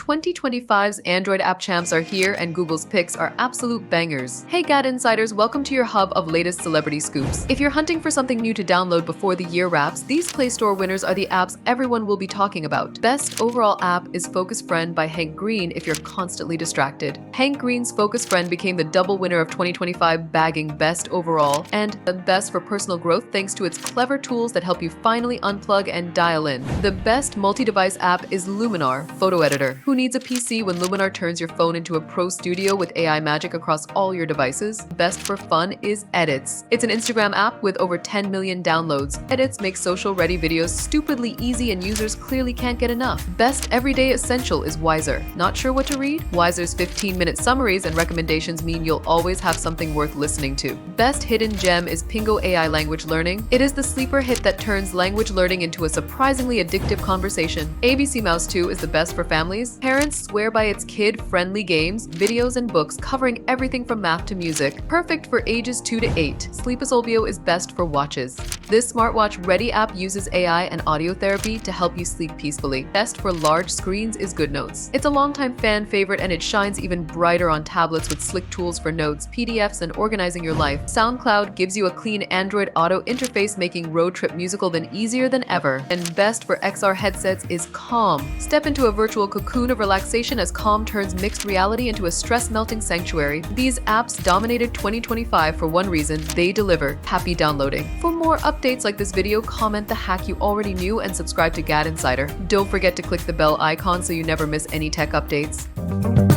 2025's Android app champs are here and Google's picks are absolute bangers. Hey GadInsiders, welcome to your hub of latest celebrity scoops. If you're hunting for something new to download before the year wraps, these Play Store winners are the apps everyone will be talking about. Best overall app is Focus Friend by Hank Green if you're constantly distracted. Hank Green's Focus Friend became the double winner of 2025, bagging Best Overall and the Best for Personal Growth thanks to its clever tools that help you finally unplug and dial in. The best multi-device app is Luminar Photo Editor. Who needs a PC when Luminar turns your phone into a pro studio with AI magic across all your devices? Best for fun is Edits. It's an Instagram app with over 10 million downloads. Edits make social-ready videos stupidly easy and users clearly can't get enough. Best everyday essential is Wiser. Not sure what to read? Wiser's 15-minute summaries and recommendations mean you'll always have something worth listening to. Best hidden gem is Pingo AI Language Learning. It is the sleeper hit that turns language learning into a surprisingly addictive conversation. ABC Mouse 2 is the best for families. Parents swear by its kid-friendly games, videos, and books covering everything from math to music. Perfect for ages 2 to 8. Sleepus Olbio is best for watches. This smartwatch ready app uses AI and audio therapy to help you sleep peacefully. Best for large screens is GoodNotes. It's a longtime fan favorite and it shines even brighter on tablets with slick tools for notes, PDFs, and organizing your life. SoundCloud gives you a clean Android Auto interface, making road trip musical easier than ever. And best for XR headsets is Calm. Step into a virtual cocoon of relaxation as Calm turns mixed reality into a stress-melting sanctuary. These apps dominated 2025 for one reason: they deliver. Happy downloading. For more updates like this video, comment the hack you already knew and subscribe to GadInsider. Don't forget to click the bell icon so you never miss any tech updates.